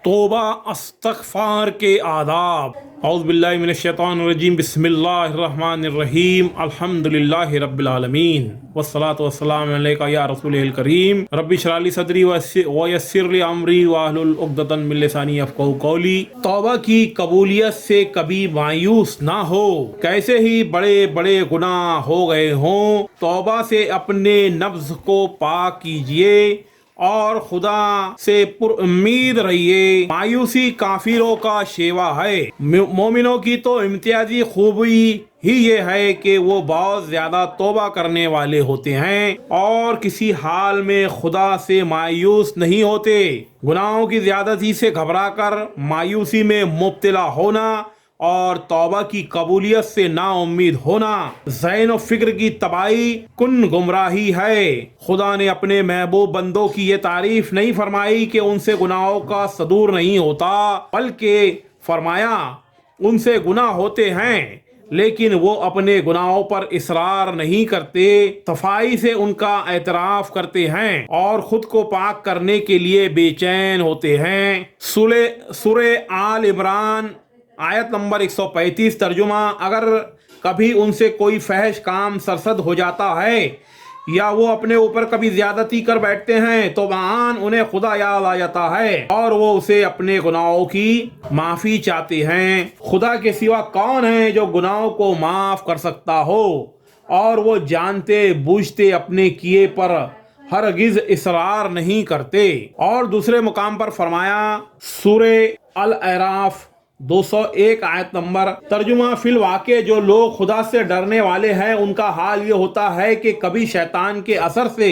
توبہ استغفار کے آداب۔ اعوذ باللہ من الشیطان الرجیم، بسم اللہ الرحمن الرحیم، الحمدللہ رب العالمین، والصلاة والسلام علیکہ یا رسول الکریم، رب اشرح لی صدری ویسر لی امری واحلل عقدۃ من لسانی یفقہوا قولی۔ توبہ کی قبولیت سے کبھی مایوس نہ ہو، کیسے ہی بڑے بڑے گناہ ہو گئے ہوں، توبہ سے اپنے نفس کو پاک کیجئے اور خدا سے پر امید رہیے۔ مایوسی کافروں کا شیوا ہے، مومنوں کی تو امتیازی خوبی ہی یہ ہے کہ وہ بہت زیادہ توبہ کرنے والے ہوتے ہیں اور کسی حال میں خدا سے مایوس نہیں ہوتے۔ گناہوں کی زیادتی سے گھبرا کر مایوسی میں مبتلا ہونا اور توبہ کی قبولیت سے نا امید ہونا ذہن و فکر کی تباہی کن گمراہی ہے۔ خدا نے اپنے محبوب بندوں کی یہ تعریف نہیں فرمائی کہ ان سے گناہوں کا صدور نہیں ہوتا، بلکہ فرمایا ان سے گناہ ہوتے ہیں لیکن وہ اپنے گناہوں پر اصرار نہیں کرتے، صفائی سے ان کا اعتراف کرتے ہیں اور خود کو پاک کرنے کے لیے بے چین ہوتے ہیں۔ سورہ آل عمران آیت نمبر 135 ترجمہ: اگر کبھی ان سے کوئی فحش کام سرزد ہو جاتا ہے یا وہ اپنے اوپر کبھی زیادتی کر بیٹھتے ہیں تو بہان انہیں خدا یاد آ جاتا ہے اور وہ اسے اپنے گناہوں کی معافی چاہتے ہیں۔ خدا کے سوا کون ہے جو گناہوں کو معاف کر سکتا ہو اور وہ جانتے بوجھتے اپنے کیے پر ہرگز اصرار نہیں کرتے۔ اور دوسرے مقام پر فرمایا، سورہ الاعراف 201 آیت نمبر ترجمہ: فی الواقع جو لوگ خدا سے ڈرنے والے ہیں ان کا حال یہ ہوتا ہے کہ کبھی شیطان کے اثر سے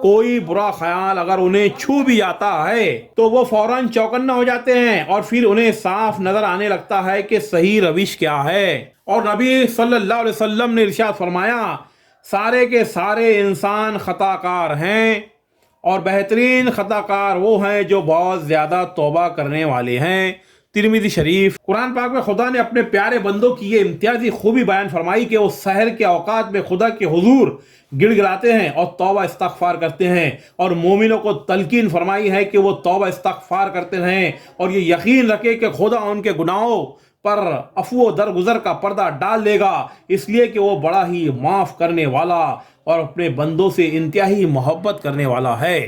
کوئی برا خیال اگر انہیں چھو بھی جاتا ہے تو وہ فوراً چوکنا ہو جاتے ہیں اور پھر انہیں صاف نظر آنے لگتا ہے کہ صحیح روش کیا ہے۔ اور نبی صلی اللہ علیہ وسلم نے ارشاد فرمایا، سارے کے سارے انسان خطا کار ہیں اور بہترین خطا کار وہ ہیں جو بہت زیادہ توبہ کرنے والے ہیں۔ ترمذی شریف۔ قرآن پاک میں خدا نے اپنے پیارے بندوں کی یہ امتیازی خوبی بیان فرمائی کہ وہ سحر کے اوقات میں خدا کے حضور گڑ گڑاتے ہیں اور توبہ استغفار کرتے ہیں، اور مومنوں کو تلقین فرمائی ہے کہ وہ توبہ استغفار کرتے رہیں اور یہ یقین رکھے کہ خدا ان کے گناہوں پر عفو و درگزر کا پردہ ڈال دے گا، اس لیے کہ وہ بڑا ہی معاف کرنے والا اور اپنے بندوں سے انتہائی محبت کرنے والا ہے۔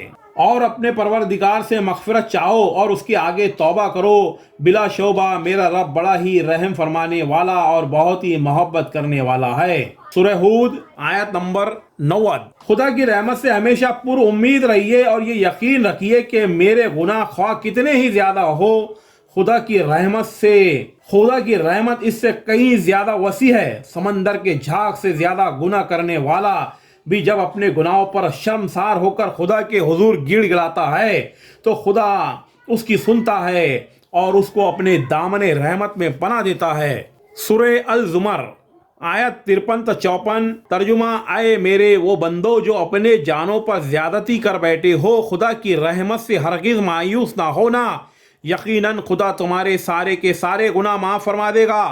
اور اپنے پروردگار سے مغفرت چاہو اور اس کے آگے توبہ کرو، بلا شبہ میرا رب بڑا ہی رحم فرمانے والا اور بہت ہی محبت کرنے والا ہے۔ سورہ ہود آیت نمبر 90۔ خدا کی رحمت سے ہمیشہ پر امید رہیے اور یہ یقین رکھیے کہ میرے گناہ خواہ کتنے ہی زیادہ ہو، خدا کی رحمت اس سے کہیں زیادہ وسیع ہے۔ سمندر کے جھاگ سے زیادہ گناہ کرنے والا بھی جب اپنے گناہوں پر شرمسار ہو کر خدا کے حضور گڑ گڑاتا ہے تو خدا اس کی سنتا ہے اور اس کو اپنے دامن رحمت میں پناہ دیتا ہے۔ سورہ الزمر آیت 53-54 ترجمہ: اے میرے وہ بندو جو اپنے جانوں پر زیادتی کر بیٹھے ہو، خدا کی رحمت سے ہرگز مایوس نہ ہونا، یقیناً خدا تمہارے سارے کے سارے گناہ معاف فرما دے گا،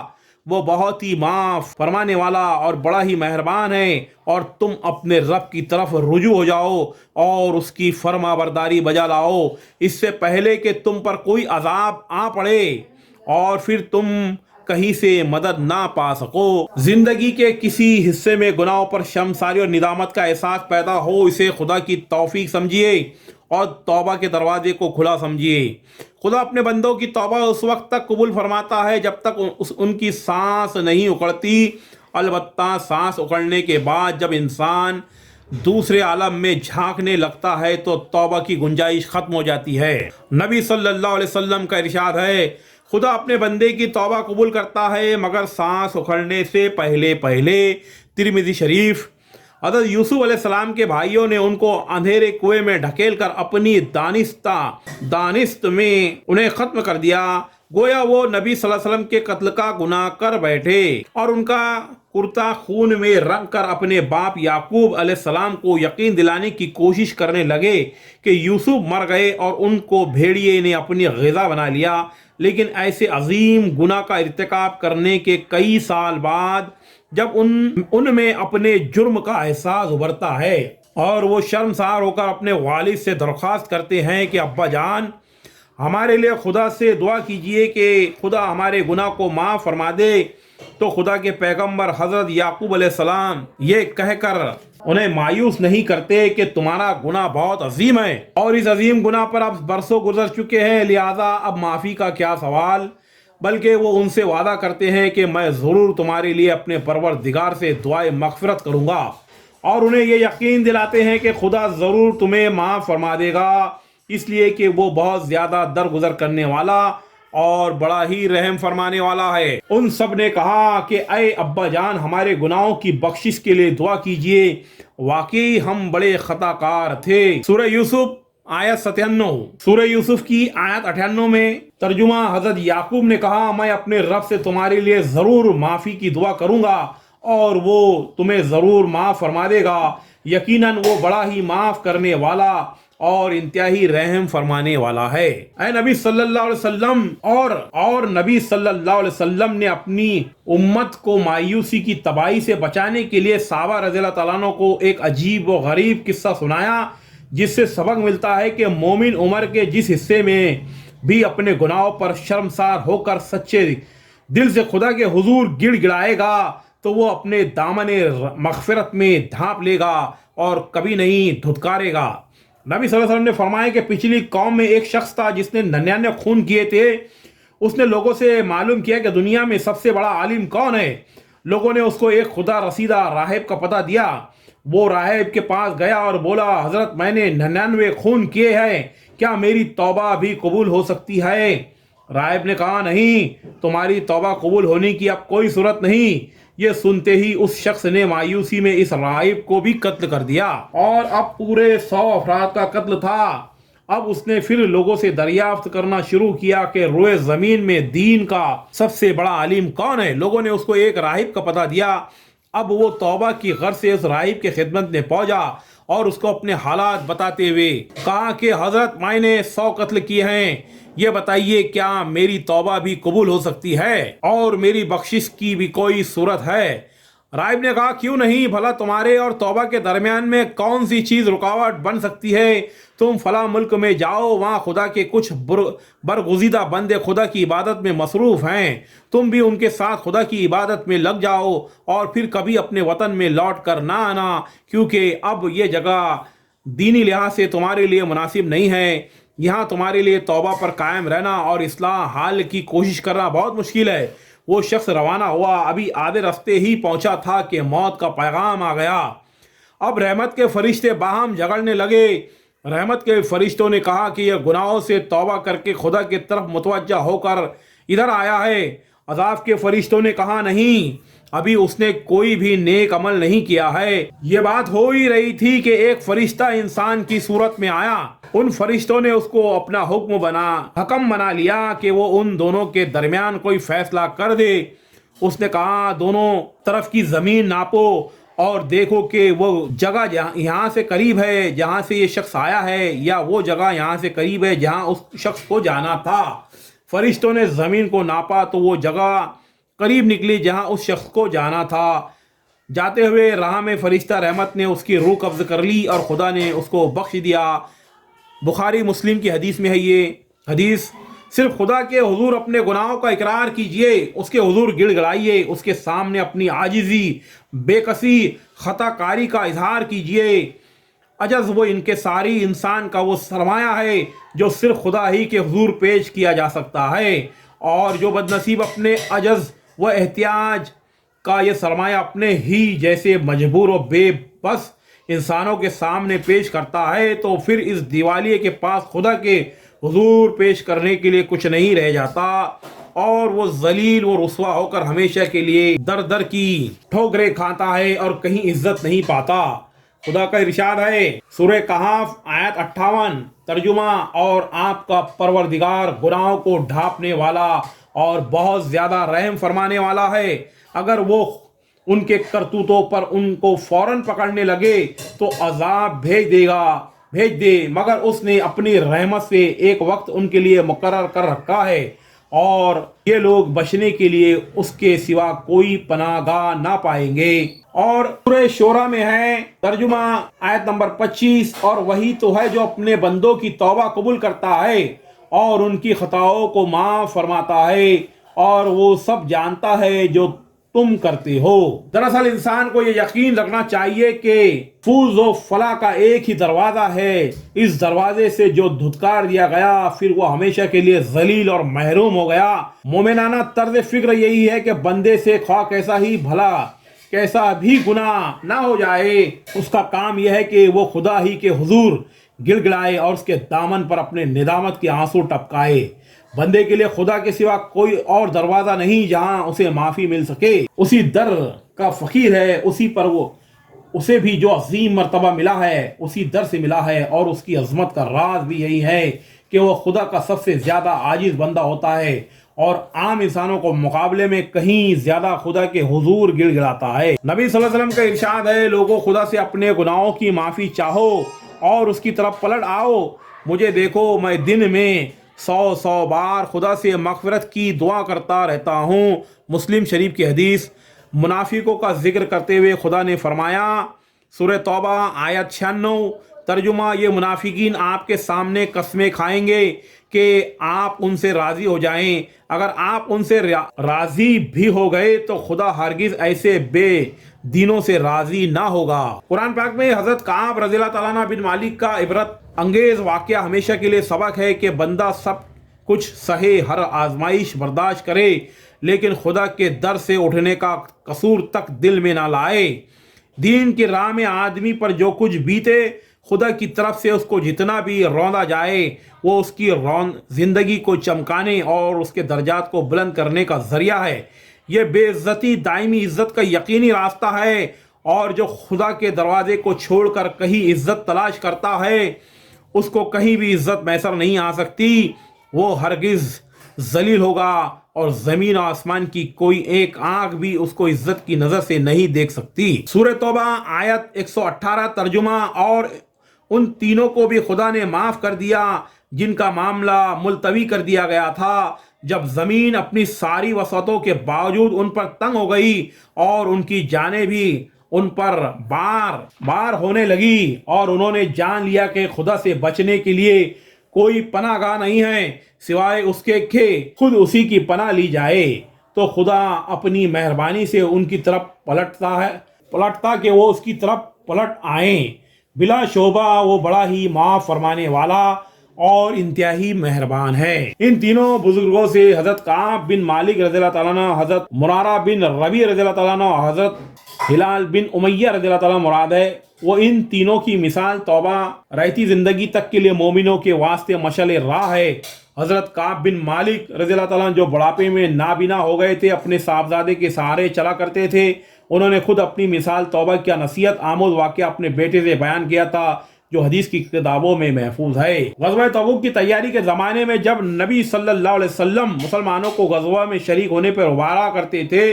وہ بہت ہی معاف فرمانے والا اور بڑا ہی مہربان ہے۔ اور تم اپنے رب کی طرف رجوع ہو جاؤ اور اس کی فرما برداری بجا لاؤ، اس سے پہلے کہ تم پر کوئی عذاب آ پڑے اور پھر تم کہیں سے مدد نہ پا سکو۔ زندگی کے کسی حصے میں گناہوں پر شرمساری اور ندامت کا احساس پیدا ہو، اسے خدا کی توفیق سمجھیے اور توبہ کے دروازے کو کھلا سمجھیے۔ خدا اپنے بندوں کی توبہ اس وقت تک قبول فرماتا ہے جب تک ان کی سانس نہیں اکڑتی، البتہ سانس اکڑنے کے بعد جب انسان دوسرے عالم میں جھانکنے لگتا ہے تو توبہ کی گنجائش ختم ہو جاتی ہے۔ نبی صلی اللہ علیہ وسلم کا ارشاد ہے، خدا اپنے بندے کی توبہ قبول کرتا ہے مگر سانس اکھڑنے سے پہلے۔ ترمذی شریف۔ حضرت یوسف علیہ السلام کے بھائیوں نے ان کو اندھیرے کنویں میں ڈھکیل کر اپنی دانست میں انہیں ختم کر دیا، گویا وہ نبی صلی اللہ علیہ وسلم کے قتل کا گناہ کر بیٹھے اور ان کا کرتا خون میں رنگ کر اپنے باپ یعقوب علیہ السلام کو یقین دلانے کی کوشش کرنے لگے کہ یوسف مر گئے اور ان کو بھیڑیے نے اپنی غذا بنا لیا۔ لیکن ایسے عظیم گناہ کا ارتکاب کرنے کے کئی سال بعد جب ان میں اپنے جرم کا احساس ابھرتا ہے اور وہ شرمسار ہو کر اپنے والد سے درخواست کرتے ہیں کہ ابا جان ہمارے لیے خدا سے دعا کیجئے کہ خدا ہمارے گناہ کو معاف فرما دے۔ تو خدا کے پیغمبر حضرت یعقوب علیہ السلام یہ کہہ کر انہیں مایوس نہیں کرتے کہ تمہارا گناہ بہت عظیم ہے اور اس عظیم گناہ پر اب برسوں گزر چکے ہیں، لہذا اب معافی کا کیا سوال، بلکہ وہ ان سے وعدہ کرتے ہیں کہ میں ضرور تمہارے لیے اپنے پروردگار سے دعائے مغفرت کروں گا، اور انہیں یہ یقین دلاتے ہیں کہ خدا ضرور تمہیں معاف فرما دے گا، اس لیے کہ وہ بہت زیادہ درگزر کرنے والا اور بڑا ہی رحم فرمانے والا ہے۔ ان سب نے کہا کہ اے ابا جان، ہمارے گناہوں کی بخشش کے لیے دعا کیجئے، واقعی ہم بڑے خطا کار تھے۔ سورہ یوسف آیت 97۔ سورہ یوسف کی آیت 98 میں ترجمہ حضرت یعقوب نے کہا، میں اپنے رب سے تمہارے لیے ضرور معافی کی دعا کروں گا اور وہ تمہیں ضرور معاف فرما دے گا، یقیناً وہ بڑا ہی معاف کرنے والا اور انتہائی رحم فرمانے والا ہے۔ اے نبی صلی اللہ علیہ وسلم اور نبی صلی اللہ علیہ وسلم نے اپنی امت کو مایوسی کی تباہی سے بچانے کے لیے صحابہ رضی اللہ تعالیٰ عنہ کو ایک عجیب و غریب قصہ سنایا، جس سے سبق ملتا ہے کہ مومن عمر کے جس حصے میں بھی اپنے گناہوں پر شرمسار ہو کر سچے دل سے خدا کے حضور گڑ گڑائے گا تو وہ اپنے دامن مغفرت میں ڈھانپ لے گا اور کبھی نہیں دھتکارے گا۔ نبی صلی اللہ علیہ وسلم نے فرمایا کہ پچھلی قوم میں ایک شخص تھا جس نے 99 خون کیے تھے۔ اس نے لوگوں سے معلوم کیا کہ دنیا میں سب سے بڑا عالم کون ہے۔ لوگوں نے اس کو ایک خدا رسیدہ راہب کا پتہ دیا۔ وہ راہب کے پاس گیا اور بولا، حضرت میں نے 99 خون کیے ہیں، کیا میری توبہ بھی قبول ہو سکتی ہے؟ راہب نے کہا، نہیں، تمہاری توبہ قبول ہونے کی اب کوئی صورت نہیں۔ یہ سنتے ہی اس شخص نے مایوسی میں اس راہب کو بھی قتل کر دیا، اور اب پورے 100 افراد کا قتل تھا۔ اب اس نے پھر لوگوں سے دریافت کرنا شروع کیا کہ روئے زمین میں دین کا سب سے بڑا عالم کون ہے۔ لوگوں نے اس کو ایک راہب کا پتہ دیا۔ اب وہ توبہ کی غرض سے اس راہب کے خدمت میں پہنچا اور اس کو اپنے حالات بتاتے ہوئے کہا کہ حضرت میں نے 100 قتل کیے ہیں، یہ بتائیے کیا میری توبہ بھی قبول ہو سکتی ہے اور میری بخشش کی بھی کوئی صورت ہے؟ راہب نے کہا، کیوں نہیں، بھلا تمہارے اور توبہ کے درمیان میں کون سی چیز رکاوٹ بن سکتی ہے؟ تم فلاں ملک میں جاؤ، وہاں خدا کے کچھ برگزیدہ بندے خدا کی عبادت میں مصروف ہیں، تم بھی ان کے ساتھ خدا کی عبادت میں لگ جاؤ اور پھر کبھی اپنے وطن میں لوٹ کر نہ آنا، کیونکہ اب یہ جگہ دینی لحاظ سے تمہارے لیے مناسب نہیں ہے۔ یہاں تمہارے لیے توبہ پر قائم رہنا اور اصلاح حال کی کوشش کرنا بہت مشکل ہے۔ وہ شخص روانہ ہوا، ابھی آدھے راستے ہی پہنچا تھا کہ موت کا پیغام آ گیا۔ اب رحمت کے فرشتے باہم جھگڑنے لگے۔ رحمت کے فرشتوں نے کہا کہ یہ گناہوں سے توبہ کر کے خدا کی طرف متوجہ ہو کر ادھر آیا ہے۔ عذاب کے فرشتوں نے کہا، نہیں، ابھی اس نے کوئی بھی نیک عمل نہیں کیا ہے۔ یہ بات ہو ہی رہی تھی کہ ایک فرشتہ انسان کی صورت میں آیا۔ ان فرشتوں نے اس کو اپنا حکم بنا لیا کہ وہ ان دونوں کے درمیان کوئی فیصلہ کر دے۔ اس نے کہا، دونوں طرف کی زمین ناپو اور دیکھو کہ وہ جگہ یہاں سے قریب ہے جہاں سے یہ شخص آیا ہے، یا وہ جگہ یہاں سے قریب ہے جہاں اس شخص کو جانا تھا۔ فرشتوں نے زمین کو ناپا تو وہ جگہ قریب نکلی جہاں اس شخص کو جانا تھا۔ جاتے ہوئے راہ میں فرشتہ رحمت نے اس کی روح قبض کر لی اور خدا نے اس کو بخش دیا۔ بخاری مسلم کی حدیث میں ہے یہ حدیث۔ صرف خدا کے حضور اپنے گناہوں کا اقرار کیجئے، اس کے حضور گڑ گڑائیے، اس کے سامنے اپنی عاجزی، بے کسی، خطا کاری کا اظہار کیجئے۔ عجز وہ انکساری انسان کا وہ سرمایہ ہے جو صرف خدا ہی کے حضور پیش کیا جا سکتا ہے، اور جو بد نصیب اپنے عجز و احتیاج کا یہ سرمایہ اپنے ہی جیسے مجبور و بے بس انسانوں کے سامنے پیش کرتا ہے، تو پھر اس دیوالیے کے پاس خدا کے حضور پیش کرنے کے لیے کچھ نہیں رہ جاتا، اور وہ ذلیل و رسوا ہو کر ہمیشہ کے لیے در در کی ٹھوکریں کھاتا ہے اور کہیں عزت نہیں پاتا۔ خدا کا ارشاد ہے، سورہ کہف آیت 58، ترجمہ، اور آپ کا پروردگار گناہوں کو ڈھانپنے والا اور بہت زیادہ رحم فرمانے والا ہے۔ اگر وہ ان کے کرتوتوں پر ان کو فوراً پکڑنے لگے تو عذاب بھیج دے، مگر اس نے اپنی رحمت سے ایک وقت ان کے لیے مقرر کر رکھا ہے، اور یہ لوگ بچنے کے لیے اس کے سوا کوئی پناہ گاہ نہ پائیں گے۔ اور سورہ شورى میں ہے، ترجمہ آیت نمبر 25، اور وہی تو ہے جو اپنے بندوں کی توبہ قبول کرتا ہے اور ان کی خطاؤں کو معاف فرماتا ہے اور وہ سب جانتا ہے جو تم کرتے ہو۔ دراصل انسان کو یہ یقین رکھنا چاہیے کہ فوز و فلاح کا ایک ہی دروازہ ہے، اس دروازے سے جو دھتکار دیا گیا پھر وہ ہمیشہ کے لیے ذلیل اور محروم ہو گیا۔ مومنانہ طرز فکر یہی ہے کہ بندے سے خواہ کیسا ہی بھلا کیسا بھی گناہ نہ ہو جائے، اس کا کام یہ ہے کہ وہ خدا ہی کے حضور گڑ گڑائے اور اس کے دامن پر اپنے ندامت کے آنسو ٹپکائے۔ بندے کے لیے خدا کے سوا کوئی اور دروازہ نہیں جہاں اسے معافی مل سکے، اسی در کا فقیر ہے، اسی پر وہ اسے بھی جو عظیم مرتبہ ملا ہے اسی در سے ملا ہے، اور اس کی عظمت کا راز بھی یہی ہے کہ وہ خدا کا سب سے زیادہ عاجز بندہ ہوتا ہے اور عام انسانوں کو مقابلے میں کہیں زیادہ خدا کے حضور گڑ گڑاتا ہے۔ نبی صلی اللہ علیہ وسلم کا ارشاد ہے، لوگوں خدا سے اپنے گناہوں کی معافی چاہو اور اس کی طرف پلٹ آؤ، مجھے دیکھو میں دن میں 100 بار خدا سے مغفرت کی دعا کرتا رہتا ہوں۔ مسلم شریف کی حدیث۔ منافقوں کا ذکر کرتے ہوئے خدا نے فرمایا، سورہ توبہ آیت 96، ترجمہ، یہ منافقین آپ کے سامنے قسمیں کھائیں گے کہ آپ ان سے راضی ہو جائیں، اگر آپ ان سے راضی بھی ہو گئے تو خدا ہرگز ایسے بے دینوں سے راضی نہ ہوگا۔ قرآن پاک میں حضرت کعب رضی اللہ تعالیٰ عنہ بن مالک کا عبرت انگیز واقعہ ہمیشہ کے لیے سبق ہے کہ بندہ سب کچھ سہے، ہر آزمائش برداشت کرے، لیکن خدا کے در سے اٹھنے کا قصور تک دل میں نہ لائے۔ دین کی راہ میں آدمی پر جو کچھ بیتے، خدا کی طرف سے اس کو جتنا بھی روندا جائے وہ اس کی زندگی کو چمکانے اور اس کے درجات کو بلند کرنے کا ذریعہ ہے۔ یہ بے عزتی دائمی عزت کا یقینی راستہ ہے، اور جو خدا کے دروازے کو چھوڑ کر کہیں عزت تلاش کرتا ہے اس کو کہیں بھی عزت میسر نہیں آ سکتی، وہ ہرگز ذلیل ہوگا اور زمین و آسمان کی کوئی ایک آنکھ بھی اس کو عزت کی نظر سے نہیں دیکھ سکتی۔ سورہ توبہ آیت 118 ترجمہ، اور ان تینوں کو بھی خدا نے معاف کر دیا جن کا معاملہ ملتوی کر دیا گیا تھا جب زمین اپنی ساری وسعتوں کے باوجود ان پر تنگ ہو گئی اور ان کی جانیں بھی ان پر بار ہونے لگی، اور انہوں نے جان لیا کہ خدا سے بچنے کے لیے کوئی پناہ گاہ نہیں ہے سوائے اس کے کہ خود اسی کی پناہ لی جائے، تو خدا اپنی مہربانی سے ان کی طرف پلٹتا کہ وہ اس کی طرف پلٹ آئیں۔ بلا شبہ وہ بڑا ہی معاف فرمانے والا اور انتہائی مہربان ہے۔ ان تینوں بزرگوں سے حضرت کعب بن مالک رضی اللہ تعالیٰ عنہ، حضرت مرارہ بن ربیع رضی اللہ تعالیٰ عنہ، حضرت ہلال بن امیہ رضی اللہ تعالیٰ مراد ہے۔ وہ ان تینوں کی مثال توبہ رہتی زندگی تک کے لیے مومنوں کے واسطے مشعل راہ ہے۔ حضرت کعب بن مالک رضی اللہ تعالیٰ عنہ جو بڑھاپے میں نابینا ہو گئے تھے، اپنے صاحبزادے کے سہارے چلا کرتے تھے، انہوں نے خود اپنی مثال توبہ کیا نصیحت آموز واقعہ اپنے بیٹے سے بیان کیا تھا جو حدیث کی کتابوں میں محفوظ ہے۔ غزوہ تبوک کی تیاری کے زمانے میں جب نبی صلی اللہ علیہ وسلم مسلمانوں کو غزوہ میں شریک ہونے پر ابھارا کرتے تھے،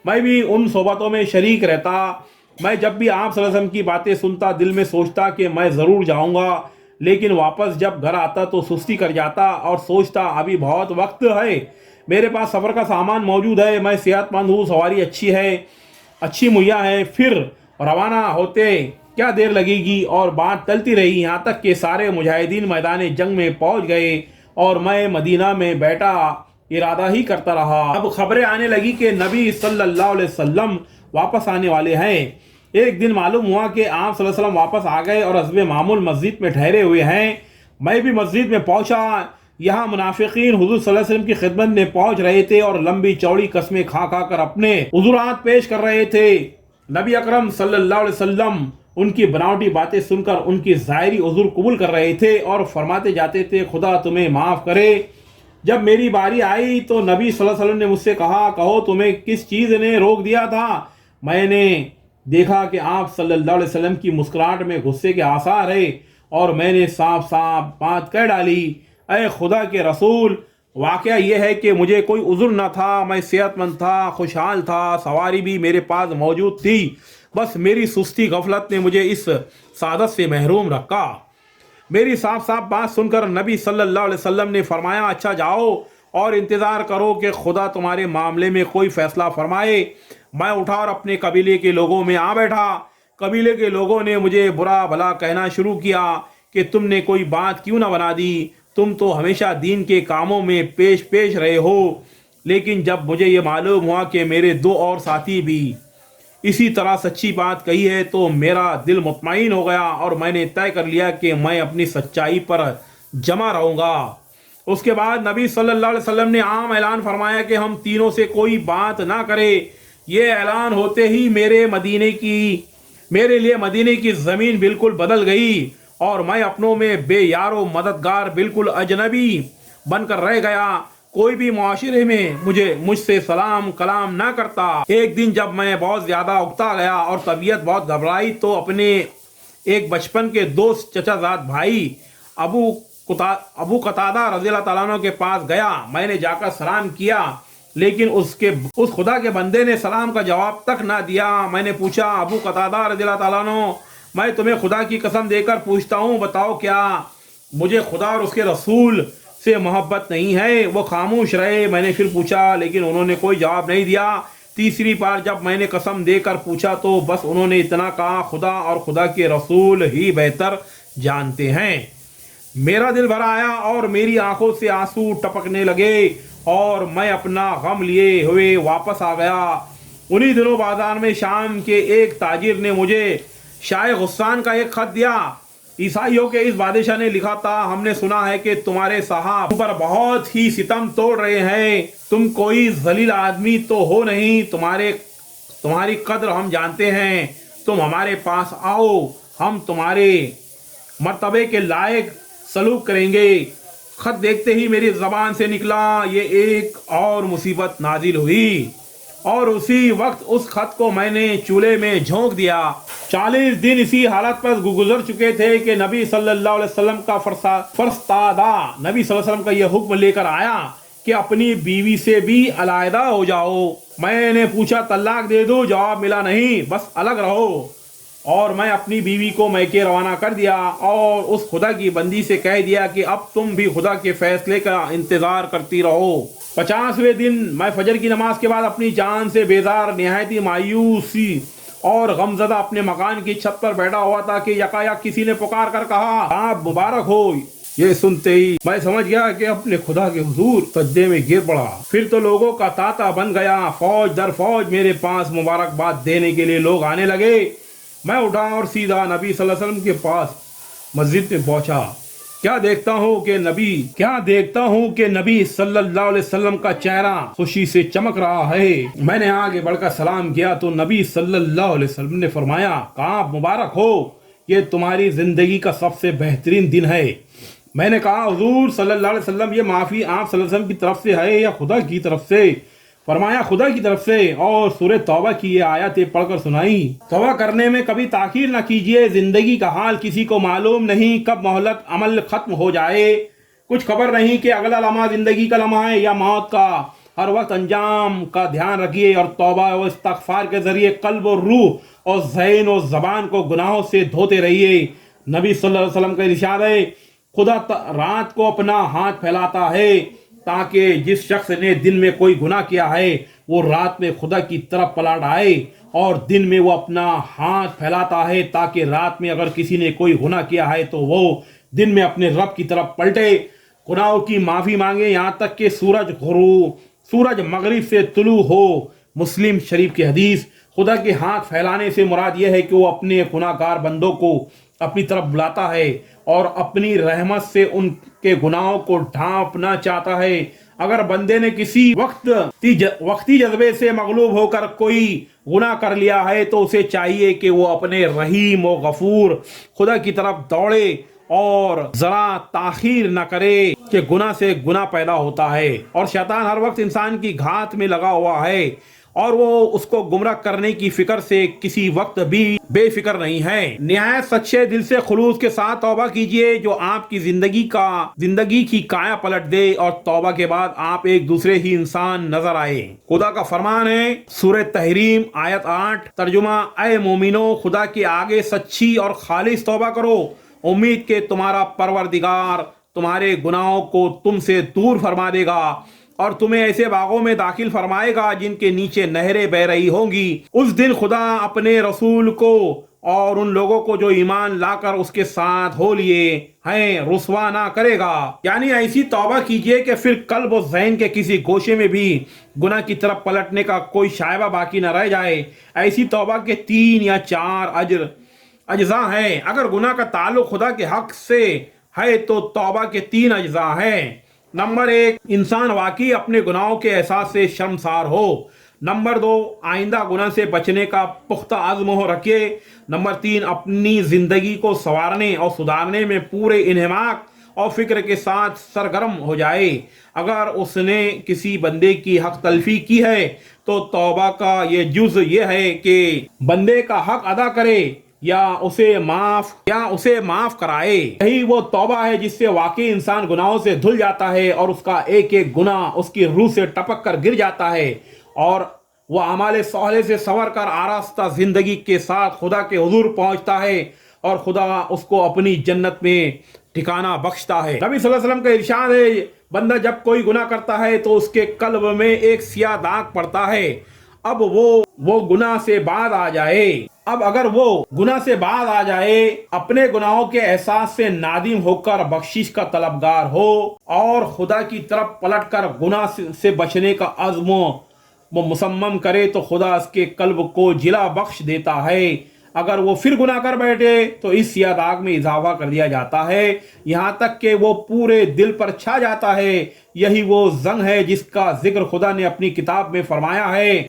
میں بھی ان صحبتوں میں شریک رہتا۔ میں جب بھی آپ صلی اللہ علیہ وسلم کی باتیں سنتا دل میں سوچتا کہ میں ضرور جاؤں گا، لیکن واپس جب گھر آتا تو سستی کر جاتا اور سوچتا ابھی بہت وقت ہے، میرے پاس سفر کا سامان موجود ہے، میں صحت مند ہوں، سواری اچھی مہیا ہے، پھر روانہ ہوتے کیا دیر لگے گی، اور بات ٹلتی رہی یہاں تک کہ سارے مجاہدین میدان جنگ میں پہنچ گئے اور میں مدینہ میں بیٹھا ارادہ ہی کرتا رہا۔ اب خبریں آنے لگی کہ نبی صلی اللہ علیہ وسلم واپس آنے والے ہیں۔ ایک دن معلوم ہوا کہ آپ صلی اللہ علیہ وسلم واپس آ گئے اور حسب معمول مسجد میں ٹھہرے ہوئے ہیں۔ میں بھی مسجد میں پہنچا، یہاں منافقین حضور صلی اللہ علیہ وسلم کی خدمت میں پہنچ رہے تھے اور لمبی چوڑی قسمیں کھا کر اپنے عذرات پیش کر رہے تھے۔ نبی اکرم صلی اللہ علیہ وسلم ان کی بناوٹی باتیں سن کر ان کی ظاہری عذر قبول کر رہے تھے اور فرماتے جاتے تھے، خدا تمہیں معاف کرے۔ جب میری باری آئی تو نبی صلی اللہ علیہ وسلم نے مجھ سے کہا، کہو تمہیں کس چیز نے روک دیا تھا؟ میں نے دیکھا کہ آپ صلی اللہ علیہ وسلم کی مسکراہٹ میں غصے کے آثار ہے، اور میں نے صاف بات کہہ ڈالی، اے خدا کے رسول، واقعہ یہ ہے کہ مجھے کوئی عذر نہ تھا، میں صحت مند تھا، خوشحال تھا، سواری بھی میرے پاس موجود تھی، بس میری سستی غفلت نے مجھے اس سعادت سے محروم رکھا۔ میری صاف بات سن کر نبی صلی اللہ علیہ وسلم نے فرمایا، اچھا جاؤ اور انتظار کرو کہ خدا تمہارے معاملے میں کوئی فیصلہ فرمائے۔ میں اٹھا اور اپنے قبیلے کے لوگوں میں آ بیٹھا۔ قبیلے کے لوگوں نے مجھے برا بھلا کہنا شروع کیا کہ تم نے کوئی بات کیوں نہ بنا دی، تم تو ہمیشہ دین کے کاموں میں پیش رہے ہو، لیکن جب مجھے یہ معلوم ہوا کہ میرے دو اور ساتھی بھی اسی طرح سچی بات کہی ہے تو میرا دل مطمئن ہو گیا اور میں نے طے کر لیا کہ میں اپنی سچائی پر جمع رہوں گا۔ اس کے بعد نبی صلی اللہ علیہ وسلم نے عام اعلان فرمایا کہ ہم تینوں سے کوئی بات نہ کرے۔ یہ اعلان ہوتے ہی میرے لیے مدینے کی زمین بالکل بدل گئی اور میں اپنوں میں بے یار و مددگار بالکل اجنبی بن کر رہ گیا۔ کوئی بھی معاشرے میں مجھ سے سلام کلام نہ کرتا۔ ایک دن جب میں بہت زیادہ اکتا گیا اور طبیعت بہت گھبرائی تو اپنے ایک بچپن کے دوست چچا زاد بھائی ابو قتادہ رضی اللہ تعالیٰ عنہ کے پاس گیا۔ میں نے جا کر سلام کیا، لیکن اس خدا کے بندے نے سلام کا جواب تک نہ دیا۔ میں نے پوچھا، ابو قتادہ رضی اللہ تعالیٰ عنہ، میں تمہیں خدا کی قسم دے کر پوچھتا ہوں، بتاؤ کیا مجھے خدا اور اس کے رسول سے محبت نہیں ہے؟ وہ خاموش رہے۔ میں نے پھر پوچھا، لیکن انہوں نے کوئی جواب نہیں دیا۔ تیسری بار جب میں نے قسم دے کر پوچھا تو بس انہوں نے اتنا کہا، خدا اور خدا کے رسول ہی بہتر جانتے ہیں۔ میرا دل بھر آیا اور میری آنکھوں سے آنسو ٹپکنے لگے اور میں اپنا غم لیے ہوئے واپس آ گیا۔ انہی دنوں بازار میں شام کے ایک تاجر نے مجھے شاہ غسان کا ایک خط دیا۔ عیسائیوں کے اس بادشاہ نے لکھا تھا، ہم نے سنا ہے کہ تمہارے صاحب تم پر بہت ہی ستم توڑ رہے ہیں، تم کوئی ذلیل آدمی تو ہو نہیں، تمہاری قدر ہم جانتے ہیں، تم ہمارے پاس آؤ، ہم تمہارے مرتبے کے لائق سلوک کریں گے۔ خط دیکھتے ہی میری زبان سے نکلا، یہ ایک اور مصیبت نازل ہوئی اور اسی وقت اس خط کو میں نے چولہے میں جھونک دیا۔ 40 دن اسی حالت پر گزر چکے تھے کہ نبی صلی اللہ علیہ وسلم کا فرستادہ نبی صلی اللہ علیہ وسلم کا یہ حکم لے کر آیا کہ اپنی بیوی سے بھی علیحدہ ہو جاؤ۔ میں نے پوچھا، طلاق دے دو؟ جواب ملا، نہیں، بس الگ رہو۔ اور میں اپنی بیوی کو میکے روانہ کر دیا اور اس خدا کی بندی سے کہہ دیا کہ اب تم بھی خدا کے فیصلے کا انتظار کرتی رہو۔ 50ویں دن میں فجر کی نماز کے بعد اپنی جان سے بیزار، نہایت مایوسی اور غمزدہ اپنے مکان کی چھت پر بیٹھا ہوا تھا کہ یکایک کسی نے پکار کر کہا، آپ مبارک ہو۔ یہ سنتے ہی میں سمجھ گیا کہ اپنے خدا کے حضور سجدے میں گر پڑا۔ پھر تو لوگوں کا تاتا بن گیا، فوج در فوج میرے پاس مبارکباد دینے کے لیے لوگ آنے لگے۔ میں اٹھا اور سیدھا نبی صلی اللہ علیہ وسلم کے پاس مسجد میں پہنچا۔ کیا دیکھتا ہوں کہ نبی صلی اللہ علیہ وسلم کا چہرہ خوشی سے چمک رہا ہے۔ میں نے آگے بڑھ کر سلام کیا تو نبی صلی اللہ علیہ وسلم نے فرمایا، کہا، مبارک ہو، یہ تمہاری زندگی کا سب سے بہترین دن ہے۔ میں نے کہا، حضور صلی اللہ علیہ وسلم، یہ معافی آپ صلی اللہ علیہ وسلم کی طرف سے ہے یا خدا کی طرف سے؟ فرمایا، خدا کی طرف سے، اور سورہ توبہ کی یہ آیتیں پڑھ کر سنائی۔ توبہ کرنے میں کبھی تاخیر نہ کیجیے، زندگی کا حال کسی کو معلوم نہیں، کب مہلت عمل ختم ہو جائے، کچھ خبر نہیں کہ اگلا لمحہ زندگی کا لمحہ ہے یا موت کا۔ ہر وقت انجام کا دھیان رکھیے اور توبہ و استغفار کے ذریعے قلب و روح اور ذہن و زبان کو گناہوں سے دھوتے رہیے۔ نبی صلی اللہ علیہ وسلم کا ارشاد ہے، خدا رات کو اپنا ہاتھ پھیلاتا ہے تاکہ جس شخص نے دن میں کوئی گناہ کیا ہے وہ رات میں خدا کی طرف پلٹ آئے، اور دن میں وہ اپنا ہاتھ پھیلاتا ہے تاکہ رات میں اگر کسی نے کوئی گناہ کیا ہے تو وہ دن میں اپنے رب کی طرف پلٹے، گناہوں کی معافی مانگے یہاں تک کہ سورج مغرب سے طلوع ہو۔ مسلم شریف کی حدیث۔ خدا کے ہاتھ پھیلانے سے مراد یہ ہے کہ وہ اپنے گناہ گار بندوں کو اپنی طرف بلاتا ہے اور اپنی رحمت سے ان کے گناہوں کو ڈھانپنا چاہتا ہے۔ اگر بندے نے کسی وقتی جذبے سے مغلوب ہو کر کوئی گناہ کر لیا ہے تو اسے چاہیے کہ وہ اپنے رحیم و غفور خدا کی طرف دوڑے اور ذرا تاخیر نہ کرے کہ گناہ سے گناہ پیدا ہوتا ہے، اور شیطان ہر وقت انسان کی گھات میں لگا ہوا ہے اور وہ اس کو گمراہ کرنے کی فکر سے کسی وقت بھی بے فکر نہیں ہے۔ نہایت سچے دل سے خلوص کے ساتھ توبہ کیجئے جو آپ کی زندگی کی کایا پلٹ دے، اور توبہ کے بعد آپ ایک دوسرے ہی انسان نظر آئے۔ خدا کا فرمان ہے، سورہ تحریم آیت 8، ترجمہ، اے مومنو، خدا کے آگے سچی اور خالص توبہ کرو، امید کہ تمہارا پروردگار تمہارے گناہوں کو تم سے دور فرما دے گا اور تمہیں ایسے باغوں میں داخل فرمائے گا جن کے نیچے نہریں بہ رہی ہوں گی۔ اس دن خدا اپنے رسول کو اور ان لوگوں کو جو ایمان لا کر اس کے ساتھ ہو لیے ہیں رسوا نہ کرے گا۔ یعنی ایسی توبہ کیجئے کہ پھر قلب و ذہن کے کسی گوشے میں بھی گناہ کی طرف پلٹنے کا کوئی شائبہ باقی نہ رہ جائے۔ ایسی توبہ کے 3 یا 4 اجزاء ہیں۔ اگر گناہ کا تعلق خدا کے حق سے ہے تو توبہ کے 3 اجزاء ہیں۔ نمبر 1، انسان واقعی اپنے گناہوں کے احساس سے شرمسار ہو۔ نمبر 2، آئندہ گناہ سے بچنے کا پختہ عزم ہو رکھے۔ نمبر 3، اپنی زندگی کو سنوارنے اور سدھارنے میں پورے انہماک اور فکر کے ساتھ سرگرم ہو جائے۔ اگر اس نے کسی بندے کی حق تلفی کی ہے تو توبہ کا یہ جز یہ ہے کہ بندے کا حق ادا کرے یا اسے معاف کرائے۔ یہی وہ توبہ ہے جس سے واقعی انسان گناہوں سے دھل جاتا ہے اور اس کا ایک ایک گناہ اس کی روح سے ٹپک کر گر جاتا ہے اور وہ اعمال صالح سے سنور کر آراستہ زندگی کے ساتھ خدا کے حضور پہنچتا ہے اور خدا اس کو اپنی جنت میں ٹھکانہ بخشتا ہے۔ نبی صلی اللہ علیہ وسلم کا ارشاد ہے، بندہ جب کوئی گناہ کرتا ہے تو اس کے قلب میں ایک سیاہ داغ پڑتا ہے۔ اب وہ گناہ سے بعد آ جائے اپنے گناہوں کے احساس سے نادم ہو کر بخشش کا طلبگار ہو اور خدا کی طرف پلٹ کر گناہ سے بچنے کا عزم وہ مصمم کرے تو خدا اس کے قلب کو جلا بخش دیتا ہے۔ اگر وہ پھر گناہ کر بیٹھے تو اس سیاہ داغ میں اضافہ کر دیا جاتا ہے یہاں تک کہ وہ پورے دل پر چھا جاتا ہے۔ یہی وہ زنگ ہے جس کا ذکر خدا نے اپنی کتاب میں فرمایا ہے۔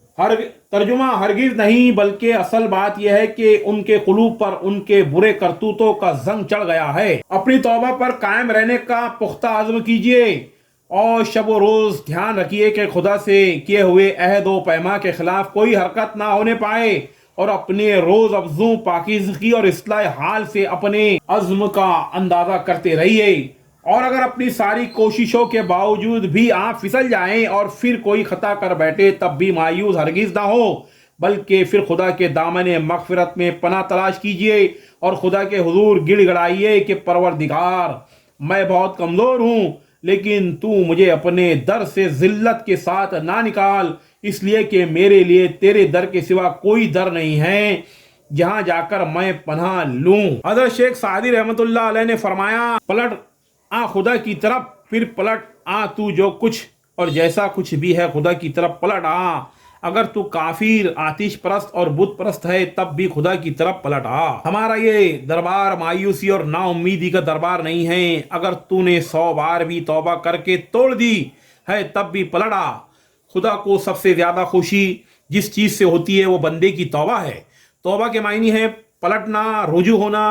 ترجمہ ہرگز نہیں، بلکہ اصل بات یہ ہے کہ ان کے قلوب پر ان کے برے کرتوتوں کا زنگ چڑھ گیا ہے۔ اپنی توبہ پر قائم رہنے کا پختہ عزم کیجیے اور شب و روز دھیان رکھیے کہ خدا سے کیے ہوئے عہد و پیما کے خلاف کوئی حرکت نہ ہونے پائے اور اپنے روز افزوں پاکیزگی اور اصلاح حال سے اپنے عزم کا اندازہ کرتے رہیے۔ اور اگر اپنی ساری کوششوں کے باوجود بھی آپ پھسل جائیں اور پھر کوئی خطا کر بیٹھے تب بھی مایوس ہرگز نہ ہو، بلکہ پھر خدا کے دامن مغفرت میں پناہ تلاش کیجیے اور خدا کے حضور گڑ گڑائیے کہ پروردگار، میں بہت کمزور ہوں، لیکن تو مجھے اپنے در سے ذلت کے ساتھ نہ نکال، اس لیے کہ میرے لیے تیرے در کے سوا کوئی در نہیں ہے جہاں جا کر میں پناہ لوں۔ حضرت شیخ سعدی رحمۃ اللہ علیہ نے فرمایا، پلٹ آ خدا کی طرف، پھر پلٹ آ تو جو کچھ اور جیسا کچھ بھی ہے خدا کی طرف پلٹ آ۔ اگر تو کافر، آتش پرست اور بت پرست ہے تب بھی خدا کی طرف پلٹ آ۔ ہمارا یہ دربار مایوسی اور نا امیدی کا دربار نہیں ہے۔ اگر تو نے 100 بار بھی توبہ کر کے توڑ دی ہے تب بھی پلٹ آ۔ خدا کو سب سے زیادہ خوشی جس چیز سے ہوتی ہے وہ بندے کی توبہ ہے۔ توبہ کے معنی ہے پلٹنا، رجوع ہونا۔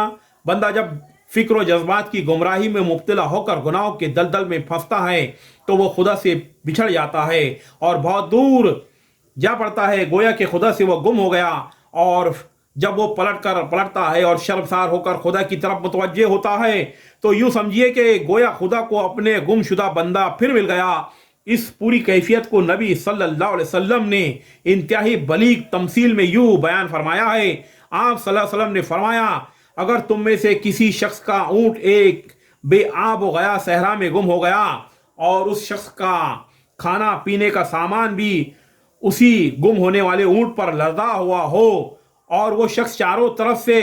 بندہ جب فکر و جذبات کی گمراہی میں مبتلا ہو کر گناہوں کے دلدل میں پھنستا ہے تو وہ خدا سے بچھڑ جاتا ہے اور بہت دور جا پڑتا ہے، گویا کہ خدا سے وہ گم ہو گیا۔ اور جب وہ پلٹتا ہے اور شرمسار ہو کر خدا کی طرف متوجہ ہوتا ہے تو یوں سمجھیے کہ گویا خدا کو اپنے گم شدہ بندہ پھر مل گیا۔ اس پوری کیفیت کو نبی صلی اللہ علیہ وسلم نے انتہائی بلیغ تمثیل میں یوں بیان فرمایا ہے۔ آپ صلی اللہ علیہ وسلم نے فرمایا، اگر تم میں سے کسی شخص کا اونٹ ایک بے آب و گیا صحرا میں گم ہو گیا اور اس شخص کا کھانا پینے کا سامان بھی اسی گم ہونے والے اونٹ پر لدا ہوا ہو اور وہ شخص چاروں طرف سے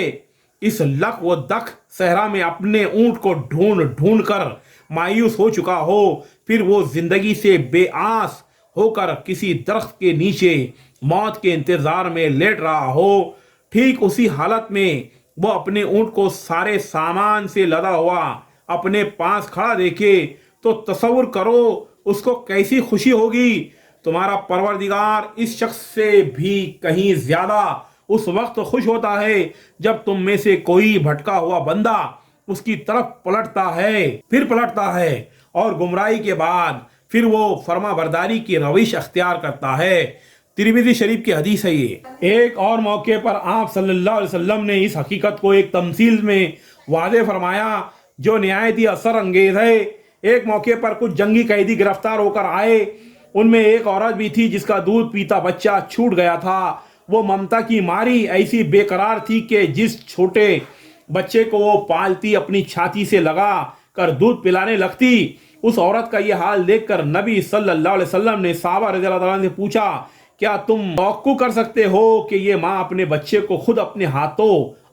اس لک و دک صحرا میں اپنے اونٹ کو ڈھونڈ کر مایوس ہو چکا ہو، پھر وہ زندگی سے بے آس ہو کر کسی درخت کے نیچے موت کے انتظار میں لیٹ رہا ہو، ٹھیک اسی حالت میں وہ اپنے اونٹ کو سارے سامان سے لدا ہوا اپنے پاس کھڑا دیکھے تو تصور کرو اس کو کیسی خوشی ہوگی۔ تمہارا پروردگار اس شخص سے بھی کہیں زیادہ اس وقت خوش ہوتا ہے جب تم میں سے کوئی بھٹکا ہوا بندہ اس کی طرف پلٹتا ہے اور گمراہی کے بعد پھر وہ فرما برداری کی روش اختیار کرتا ہے۔ ترمذی شریف کی حدیث ہے یہ۔ ایک اور موقع پر آپ صلی اللہ علیہ وسلم نے اس حقیقت کو ایک تمثیل میں واضح فرمایا جو نہایت ہی اثر انگیز ہے۔ ایک موقع پر کچھ جنگی قیدی گرفتار ہو کر آئے، ان میں ایک عورت بھی تھی جس کا دودھ پیتا بچہ چھوٹ گیا تھا۔ وہ ممتا کی ماری ایسی بے قرار تھی کہ جس چھوٹے بچے کو وہ پالتی اپنی چھاتی سے لگا کر دودھ پلانے لگتی۔ اس عورت کا یہ حال دیکھ کر نبی صلی اللہ علیہ وسلم نے صحابہ رضی اللہ عنہ سے پوچھا، کیا تم توقع کر سکتے ہو کہ یہ ماں اپنے بچے کو خود اپنے ہاتھوں